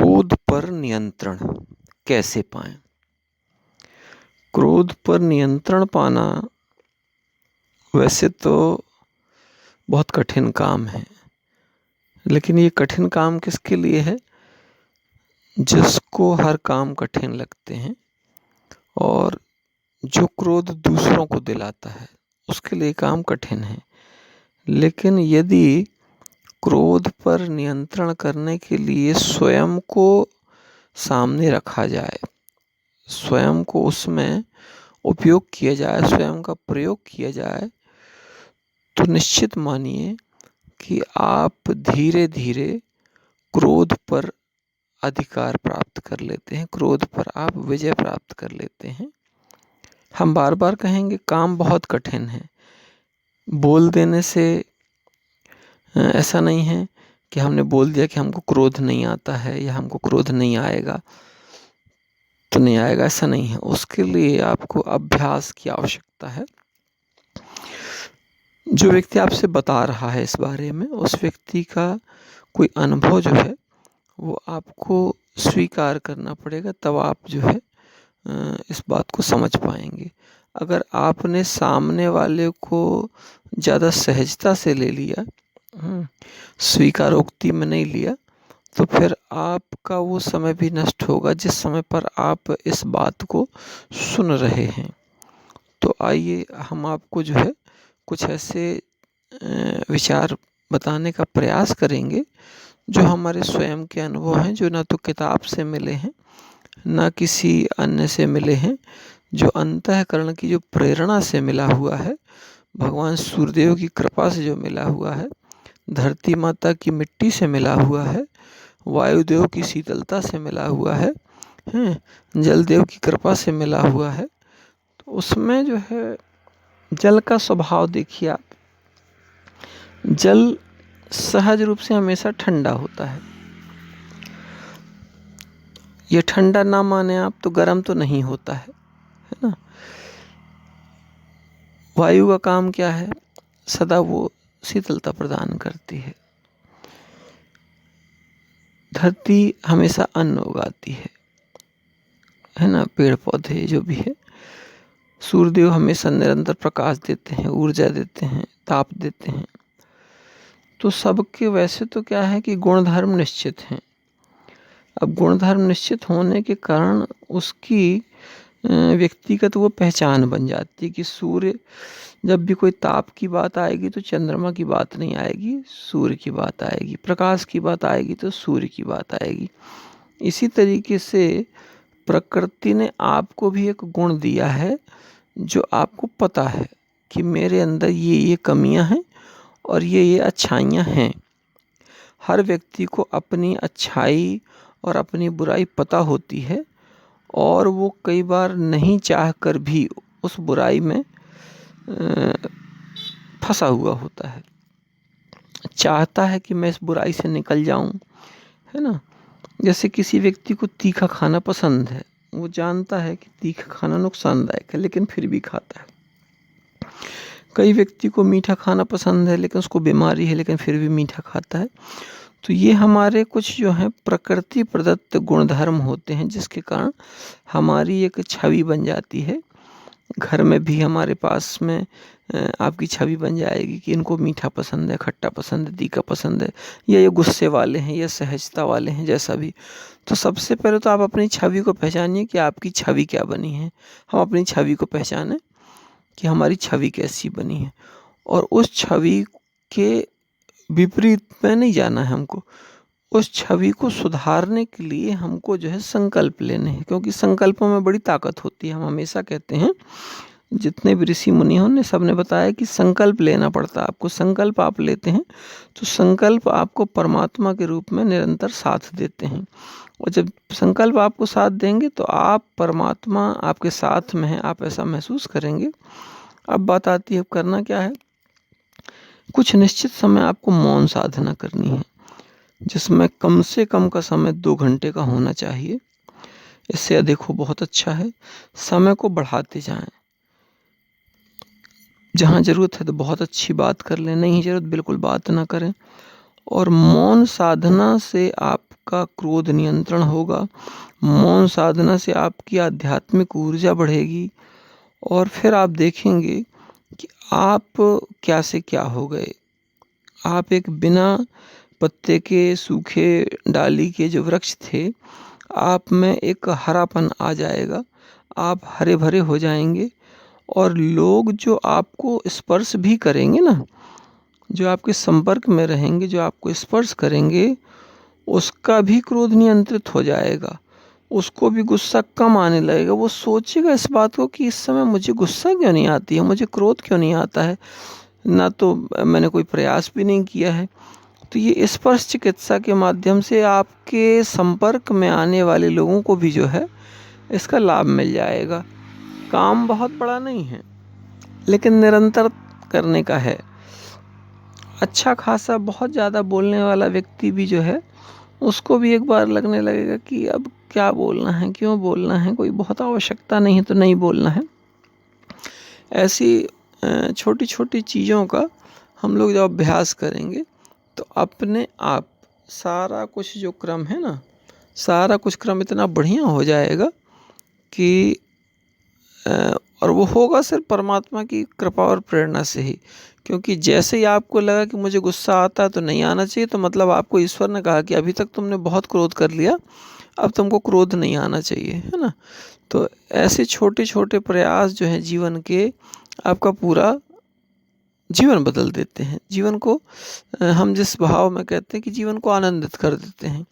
क्रोध पर नियंत्रण कैसे पाएं? क्रोध पर नियंत्रण पाना वैसे तो बहुत कठिन काम है, लेकिन ये कठिन काम किसके लिए है? जिसको हर काम कठिन लगते हैं और जो क्रोध दूसरों को दिलाता है उसके लिए काम कठिन है। लेकिन यदि क्रोध पर नियंत्रण करने के लिए स्वयं को सामने रखा जाए, स्वयं को उसमें उपयोग किया जाए, स्वयं का प्रयोग किया जाए, तो निश्चित मानिए कि आप धीरे धीरे क्रोध पर अधिकार प्राप्त कर लेते हैं, क्रोध पर आप विजय प्राप्त कर लेते हैं। हम बार बार कहेंगे काम बहुत कठिन है। बोल देने से ऐसा नहीं है कि हमने बोल दिया कि हमको क्रोध नहीं आता है या हमको क्रोध नहीं आएगा तो नहीं आएगा, ऐसा नहीं है। उसके लिए आपको अभ्यास की आवश्यकता है। जो व्यक्ति आपसे बता रहा है इस बारे में, उस व्यक्ति का कोई अनुभव जो है वो आपको स्वीकार करना पड़ेगा, तब आप जो है इस बात को समझ पाएंगे। अगर आपने सामने वाले को ज़्यादा सहजता से ले लिया, स्वीकारोक्ति में नहीं लिया, तो फिर आपका वो समय भी नष्ट होगा जिस समय पर आप इस बात को सुन रहे हैं। तो आइए हम आपको जो है कुछ ऐसे विचार बताने का प्रयास करेंगे जो हमारे स्वयं के अनुभव हैं, जो ना तो किताब से मिले हैं ना किसी अन्य से मिले हैं, जो अंतःकरण की जो प्रेरणा से मिला हुआ है, भगवान सूर्यदेव की कृपा से जो मिला हुआ है, धरती माता की मिट्टी से मिला हुआ है, वायुदेव की शीतलता से मिला हुआ है, जलदेव की कृपा से मिला हुआ है। तो उसमें जो है जल का स्वभाव देखिए आप। जल सहज रूप से हमेशा ठंडा होता है। ये ठंडा ना माने आप तो गर्म तो नहीं होता है ना। वायु का काम क्या है? सदा वो शीतलता प्रदान करती है। धरती हमेशा अन्न उगाती है ना, पेड़ पौधे जो भी है। सूर्यदेव हमेशा निरंतर प्रकाश देते हैं, ऊर्जा देते हैं, ताप देते हैं। तो सबके वैसे तो क्या है कि गुणधर्म निश्चित हैं। अब गुणधर्म निश्चित होने के कारण उसकी व्यक्तिगत वो पहचान बन जाती है कि सूर्य, जब भी कोई ताप की बात आएगी तो चंद्रमा की बात नहीं आएगी, सूर्य की बात आएगी। प्रकाश की बात आएगी तो सूर्य की बात आएगी। इसी तरीके से प्रकृति ने आपको भी एक गुण दिया है जो आपको पता है कि मेरे अंदर ये कमियां हैं और ये अच्छाइयां हैं। हर व्यक्ति को अपनी अच्छाई और अपनी बुराई पता होती है और वो कई बार नहीं चाह कर भी उस बुराई में फंसा हुआ होता है। चाहता है कि मैं इस बुराई से निकल जाऊं, है ना। जैसे किसी व्यक्ति को तीखा खाना पसंद है, वो जानता है कि तीखा खाना नुकसानदायक है लेकिन फिर भी खाता है। कई व्यक्ति को मीठा खाना पसंद है लेकिन उसको बीमारी है लेकिन फिर भी मीठा खाता है। तो ये हमारे कुछ जो है प्रकृति प्रदत्त गुणधर्म होते हैं जिसके कारण हमारी एक छवि बन जाती है। घर में भी हमारे पास में आपकी छवि बन जाएगी कि इनको मीठा पसंद है, खट्टा पसंद है, तीखा पसंद है, या ये गुस्से वाले हैं, या सहजता वाले हैं, जैसा भी। तो सबसे पहले तो आप अपनी छवि को पहचानिए कि आपकी छवि क्या बनी है। हम अपनी छवि को पहचानें कि हमारी छवि कैसी बनी है और उस छवि के विपरीत में नहीं जाना है हमको। उस छवि को सुधारने के लिए हमको जो है संकल्प लेने हैं, क्योंकि संकल्पों में बड़ी ताकत होती है। हम हमेशा कहते हैं, जितने भी ऋषि मुनि हैं सबने बताया कि संकल्प लेना पड़ता है आपको। संकल्प आप लेते हैं तो संकल्प आपको परमात्मा के रूप में निरंतर साथ देते हैं, और जब संकल्प आपको साथ देंगे तो आप परमात्मा आपके साथ में है, आप ऐसा महसूस करेंगे। अब बात आती है अब करना क्या है। कुछ निश्चित समय आपको मौन साधना करनी है, जिसमें कम से कम का समय 2 घंटे का होना चाहिए। इससे अधिक हो बहुत अच्छा है। समय को बढ़ाते जाएं। जहाँ ज़रूरत है तो बहुत अच्छी बात कर लें, नहीं ज़रूरत बिल्कुल बात ना करें। और मौन साधना से आपका आपका क्रोध नियंत्रण होगा। मौन साधना से आपकी आध्यात्मिक ऊर्जा बढ़ेगी और फिर आप देखेंगे कि आप क्या से क्या हो गए। आप एक बिना पत्ते के, सूखे डाली के जो वृक्ष थे, आप में एक हरापन आ जाएगा। आप हरे भरे हो जाएंगे और लोग जो आपको स्पर्श भी करेंगे ना, जो आपके संपर्क में रहेंगे, जो आपको स्पर्श करेंगे, उसका भी क्रोध नियंत्रित हो जाएगा। उसको भी गुस्सा कम आने लगेगा। वो सोचेगा इस बात को कि इस समय मुझे गुस्सा क्यों नहीं आती है, मुझे क्रोध क्यों नहीं आता है, ना तो मैंने कोई प्रयास भी नहीं किया है। तो ये स्पर्श चिकित्सा के माध्यम से आपके संपर्क में आने वाले लोगों को भी जो है इसका लाभ मिल जाएगा। काम बहुत बड़ा नहीं है, लेकिन निरंतर करने का है। अच्छा खासा बहुत ज़्यादा बोलने वाला व्यक्ति भी जो है, उसको भी एक बार लगने लगेगा कि अब क्या बोलना है, क्यों बोलना है, कोई बहुत आवश्यकता नहीं है तो नहीं बोलना है। ऐसी छोटी छोटी चीज़ों का हम लोग जब अभ्यास करेंगे तो अपने आप सारा कुछ जो क्रम है ना, सारा कुछ क्रम इतना बढ़िया हो जाएगा कि और वो होगा सिर्फ परमात्मा की कृपा और प्रेरणा से ही। क्योंकि जैसे ही आपको लगा कि मुझे गुस्सा आता है तो नहीं आना चाहिए, तो मतलब आपको ईश्वर ने कहा कि अभी तक तुमने बहुत क्रोध कर लिया, अब तुमको क्रोध नहीं आना चाहिए, है ना। तो ऐसे छोटे छोटे प्रयास जो हैं जीवन के, आपका पूरा जीवन बदल देते हैं। जीवन को हम जिस भाव में कहते हैं कि जीवन को आनंदित कर देते हैं।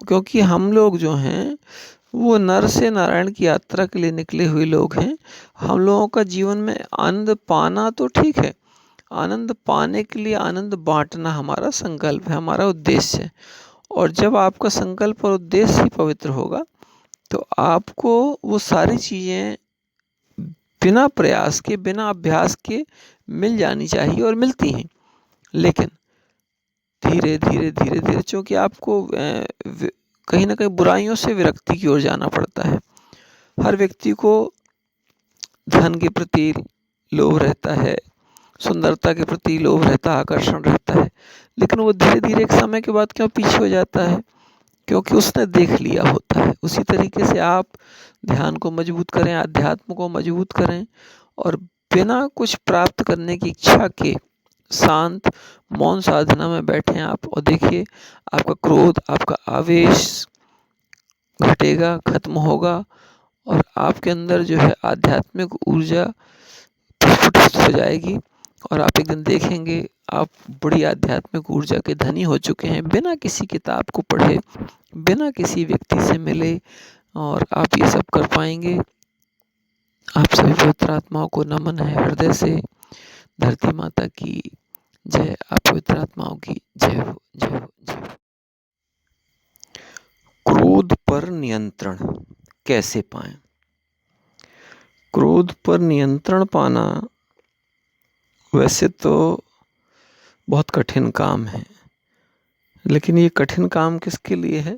क्योंकि हम लोग जो हैं वो नर से नारायण की यात्रा के लिए निकले हुए लोग हैं। हम लोगों का जीवन में आनंद पाना तो ठीक है, आनंद पाने के लिए आनंद बांटना हमारा संकल्प है, हमारा उद्देश्य है। और जब आपका संकल्प और उद्देश्य ही पवित्र होगा तो आपको वो सारी चीज़ें बिना प्रयास के, बिना अभ्यास के मिल जानी चाहिए और मिलती हैं। लेकिन धीरे धीरे धीरे धीरे चूँकि आपको कहीं ना कहीं बुराइयों से विरक्ति की ओर जाना पड़ता है। हर व्यक्ति को धन के प्रति लोभ रहता है, सुंदरता के प्रति लोभ रहता है, आकर्षण रहता है, लेकिन वो धीरे धीरे एक समय के बाद क्यों पीछे हो जाता है? क्योंकि उसने देख लिया होता है। उसी तरीके से आप ध्यान को मजबूत करें, अध्यात्म को मजबूत करें और बिना कुछ प्राप्त करने की इच्छा के शांत मौन साधना में बैठें आप, और देखिए आपका क्रोध, आपका आवेश घटेगा, खत्म होगा और आपके अंदर जो है आध्यात्मिक ऊर्जा प्रस्फुटित हो जाएगी और आप एक दिन देखेंगे आप बड़ी आध्यात्मिक ऊर्जा के धनी हो चुके हैं, बिना किसी किताब को पढ़े, बिना किसी व्यक्ति से मिले, और आप ये सब कर पाएंगे। आप सभी पवित्र आत्माओं को नमन है हृदय से। धरती माता की जय। आप पवित्र आत्माओं की जय हो, जय हो, जय हो। क्रोध पर नियंत्रण कैसे पाएं? क्रोध पर नियंत्रण पाना वैसे तो बहुत कठिन काम है, लेकिन ये कठिन काम किसके लिए है?